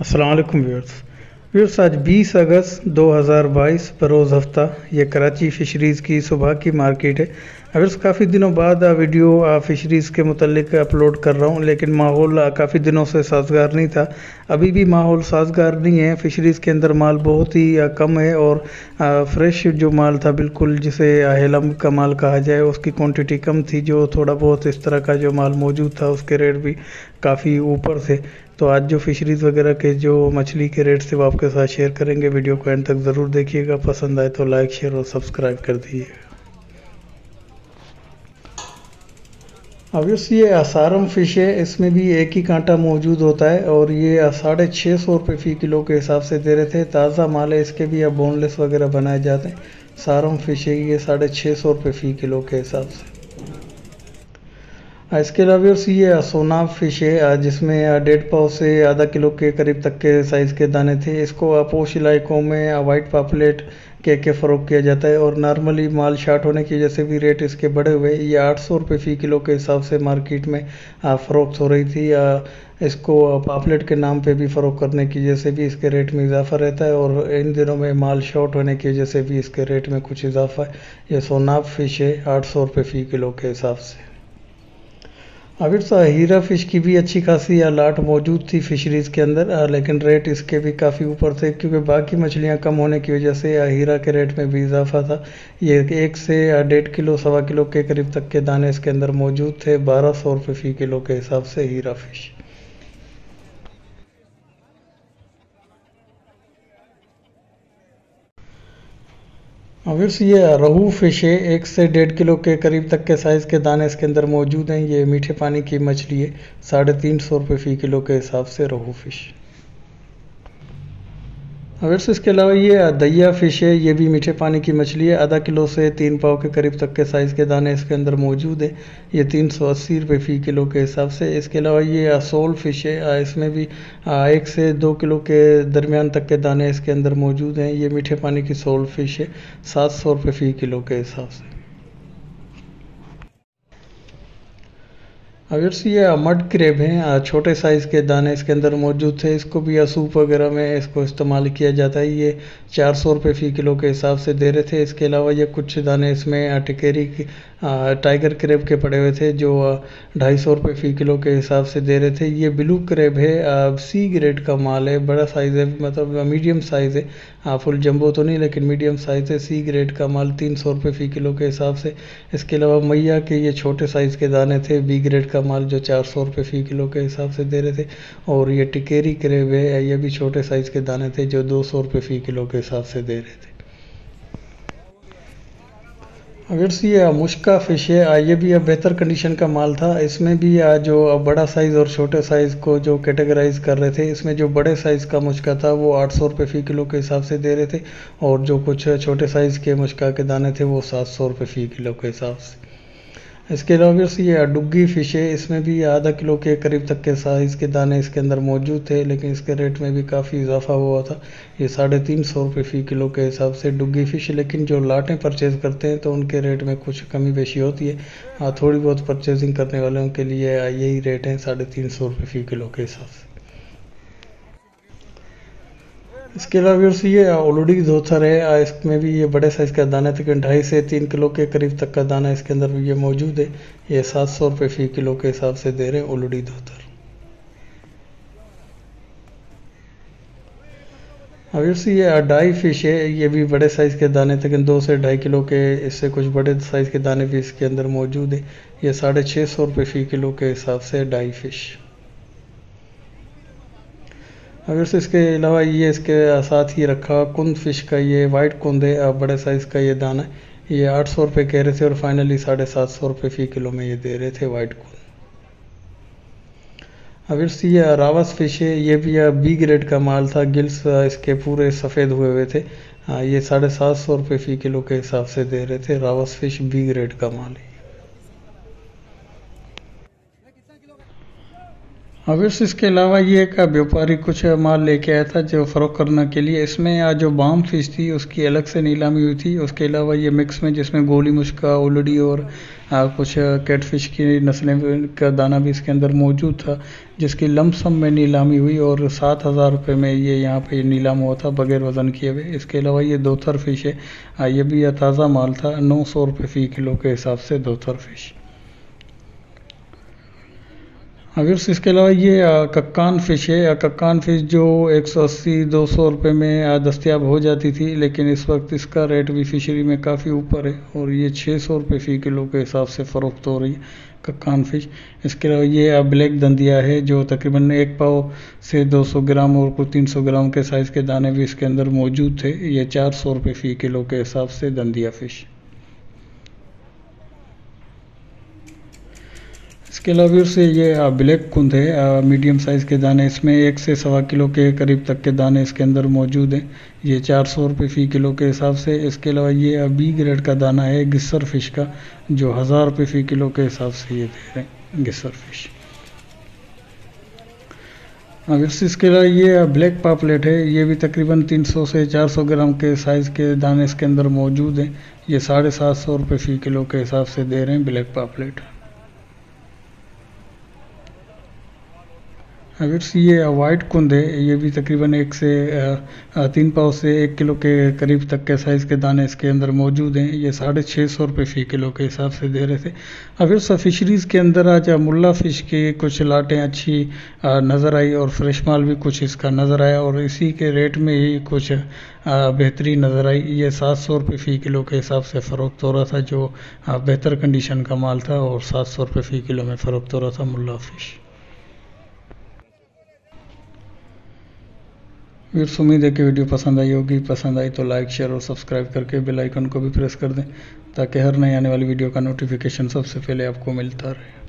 अस्सलाम वालेकुम व्यूअर्स, आज 20 अगस्त 2022 बरोज़ हफ्ता ये कराची फ़िशरीज़ की सुबह की मार्केट है। व्यूअर्स, काफ़ी दिनों बाद फ़िशरीज़ के मुतल्लिक अपलोड कर रहा हूँ, लेकिन माहौल काफ़ी दिनों से साज़गार नहीं था। अभी भी माहौल साज़गार नहीं है। फ़िशरीज़ के अंदर माल बहुत ही कम है और फ्रेश जो माल था, बिल्कुल जिसे हेलम का माल कहा जाए, उसकी क्वांटिटी कम थी। जो थोड़ा बहुत इस तरह का जो माल मौजूद था उसके रेट भी काफ़ी ऊपर थे। तो आज जो फ़िशरीज़ वगैरह के जो मछली के रेट थे वो आपके साथ शेयर करेंगे। वीडियो को एंड तक ज़रूर देखिएगा। पसंद आए तो लाइक, शेयर और सब्सक्राइब कर दीजिएगा। ऑब्वियस ये असारम फ़िश है, इसमें भी एक ही कांटा मौजूद होता है और ये 650 रुपये फ़ी किलो के हिसाब से दे रहे थे। ताज़ा माल है, इसके भी अब बोनलेस वगैरह बनाए जाते हैं। सारम फ़िश है ये 650 रुपये फ़ी किलो के हिसाब से। इसके अलावा ये सोनाब फ़िश है, जिसमें 1.5 पाव से आधा किलो के करीब तक के साइज़ के दाने थे। इसको पोश इलाकों में वाइट पापलेट के फ़रोग किया जाता है और नॉर्मली माल शार्ट होने की वजह से भी रेट इसके बढ़े हुए। ये 800 रुपये फ़ी किलो के हिसाब से मार्केट में फ़रोख्त हो रही थी। इसको पापलेट के नाम पे भी फ़रोख्त करने की वजह से भी इसके रेट में इजाफा रहता है और इन दिनों में माल शॉर्ट होने की वजह से भी इसके रेट में कुछ इजाफा है। ये सोनाब फ़िश है 800 रुपये फ़ी किलो के हिसाब से। अभी हीरा फ़िश की भी अच्छी खासी लाट मौजूद थी फ़िशरीज़ के अंदर, लेकिन रेट इसके भी काफ़ी ऊपर थे क्योंकि बाकी मछलियां कम होने की वजह से हीरा के रेट में भी इजाफा था। ये 1 से 1.5 किलो, 1.25 किलो के करीब तक के दाने इसके अंदर मौजूद थे। 1200 रुपये फ़ी किलो के हिसाब से हीरा फ़िश। ऑब्वियसली ये रोहू फ़िश है, 1 से 1.5 किलो के करीब तक के साइज़ के दाने इसके अंदर मौजूद हैं। ये मीठे पानी की मछली है। 350 रुपये फ़ी किलो के हिसाब से रोहू फ़िश। अवैसे इसके अलावा ये दैया फ़िश है, ये भी मीठे पानी की मछली है। आधा किलो से 3 पाव के करीब तक के साइज़ के दाने इसके अंदर मौजूद है। ये 380 रुपये फ़ी किलो के हिसाब से। इसके अलावा ये सोल फ़िश है, इसमें भी 1 से 2 किलो के दरमियान तक के दाने इसके अंदर मौजूद हैं। ये मीठे पानी की सोल फ़िश है, 700 रुपये फ़ी किलो के हिसाब से। अगर ये मड क्रेब हैं, छोटे साइज़ के दाने इसके अंदर मौजूद थे। इसको भी सूप वगैरह में इसको इस्तेमाल किया जाता है। ये 400 रुपये फ़ी किलो के हिसाब से दे रहे थे। इसके अलावा ये कुछ दाने इसमें टिकेरी की टाइगर क्रेब के पड़े हुए थे जो 250 रुपये फ़ी किलो के हिसाब से दे रहे थे। ये ब्लू क्रेब है, सी ग्रेड का माल है, बड़ा साइज़ है, मतलब मीडियम साइज़ है। फुल जंबो तो नहीं लेकिन मीडियम साइज़ है। सी ग्रेड का माल 300 रुपये फ़ी किलो के हिसाब से। इसके अलावा मैया के ये छोटे साइज़ के दाने थे, बी ग्रेड का माल, जो 400 रुपये फ़ी किलो के हिसाब से दे रहे थे। और ये टिकेरी क्रेब है, ये भी छोटे साइज़ के दाने थे जो 200 रुपये फ़ी किलो के हिसाब से दे रहे थे। अगर ये मुश्का फ़िश है, ये भी बेहतर कंडीशन का माल था। इसमें भी जो बड़ा साइज़ और छोटे साइज़ को जो कैटेगराइज कर रहे थे, इसमें जो बड़े साइज़ का मुश्का था वो 800 रुपये फ़ी किलो के हिसाब से दे रहे थे और जो कुछ छोटे साइज़ के मुश्का के दाने थे वो 700 रुपये फ़ी किलो के हिसाब से। इसके अलावा ये डुग्गी फ़िश है, इसमें भी आधा किलो के करीब तक के साइज़ के दाने इसके अंदर मौजूद थे, लेकिन इसके रेट में भी काफ़ी इजाफा हुआ था। ये 350 रुपये फ़ी किलो के हिसाब से डुग्गी फ़िश, लेकिन जो लाटें परचेज़ करते हैं तो उनके रेट में कुछ कमी बेशी होती है। थोड़ी बहुत परचेजिंग करने वालों के लिए यही रेट हैं, 350 रुपये फ़ी किलो के हिसाब से। इसके अलावा ये ऑलरेडी धोथर है, इसमें भी ये बड़े साइज़ का दाना तकरीबन 2.5 से 3 किलो के करीब तक का दाना इसके अंदर ये मौजूद है। ये 700 रुपये फ़ी किलो के हिसाब से दे रहे हैं ऑलरेडी धोथर। अब ये डाई फ़िश है, ये भी बड़े साइज़ के दाने तकरीबन 2 से 2.5 किलो के, इससे कुछ बड़े साइज़ के दाने भी इसके अंदर मौजूद है। ये 650 रुपये फ़ी किलो के हिसाब से डाई फ़िश। अगर से इसके अलावा ये इसके साथ ही रखा कुंद फिश का ये वाइट कुंद है, बड़े साइज़ का ये दाना है। ये 800 रुपये कह रहे थे और फाइनली 750 रुपये फ़ी किलो में ये दे रहे थे वाइट कुंद। अगर से ये रावस फिश है, ये भी बी ग्रेड का माल था, गिल्स इसके पूरे सफ़ेद हुए थे। ये 750 रुपये फ़ी किलो के हिसाब से दे रहे थे। रावस फिश बी ग्रेड का माल है। अगर इसके अलावा ये एक व्यापारी कुछ माल लेके आया था जो फ़रोख्त करने के लिए। इसमें जो बाम फिश थी उसकी अलग से नीलामी हुई थी। उसके अलावा ये मिक्स में जिसमें गोली मुश्का, उलड़ी और कुछ कैटफिश की नस्लें का दाना भी इसके अंदर मौजूद था, जिसकी लमसम में नीलामी हुई और 7,000 रुपये में ये यहाँ पे नीलाम हुआ था बगैर वज़न किए हुए। इसके अलावा ये दोथर फिश है, ये भी ताज़ा माल था, 900 रुपये फ़ी किलो के हिसाब से दोथर फिश। अगर इसके अलावा ये कक्कान फ़िश है। कक्कान फ़िश जो 180-200 रुपये में दस्तयाब हो जाती थी, लेकिन इस वक्त इसका रेट भी फिशरी में काफ़ी ऊपर है और ये 600 रुपये फ़ी किलो के हिसाब से फ़रोख्त हो रही है कक्कान फ़िश। इसके अलावा ये ब्लैक दंदिया है जो तकरीबन 1 पाव से 200 ग्राम और कुछ 300 ग्राम के साइज़ के दाने भी इसके अंदर मौजूद थे। ये 400 रुपये फ़ी किलो के हिसाब से दंदिया फ़िश। इसके अलावा से ये ब्लैक कुंद है, मीडियम साइज़ के दाने, इसमें 1 से 1.25 किलो के करीब तक के दाने इसके अंदर मौजूद हैं। ये 400 रुपये फ़ी किलो के हिसाब से। इसके अलावा ये बी ग्रेड का दाना है गिस्सर फिश का, जो 1000 रुपये फ़ी किलो के हिसाब से ये दे रहे हैं गिस्सर फिश। अगर इसके अलावा ये ब्लैक पापलेट है, ये भी तकरीबन 300 से 400 ग्राम के साइज़ के दाने इसके अंदर मौजूद हैं। ये 750 रुपये फ़ी किलो के हिसाब से दे रहे हैं ब्लैक पापलेट। अगर ये वाइट कुंद है, ये भी तकरीबन 1 से 3 पाव से 1 किलो के करीब तक के साइज़ के दाने इसके अंदर मौजूद हैं। ये 650 रुपये फ़ी किलो के हिसाब से दे रहे थे। अगर फिशरीज़ के अंदर आज मुल्ला फ़िश की कुछ लाटें अच्छी नज़र आई और फ्रेश माल भी कुछ इसका नज़र आया और इसी के रेट में ही कुछ बेहतरीन नज़र आई। ये 700 रुपये फ़ी किलो के हिसाब से फ़रोख्त हो रहा था, जो बेहतर कंडीशन का माल था, और 700 रुपये फ़ी किलो में फ़रोख्त हो रहा था मुल्ला फ़िश। व्यूअर्स, उम्मीद है कि वीडियो पसंद आई होगी। पसंद आई तो लाइक, शेयर और सब्सक्राइब करके बेल आइकन को भी प्रेस कर दें, ताकि हर नई आने वाली वीडियो का नोटिफिकेशन सबसे पहले आपको मिलता रहे।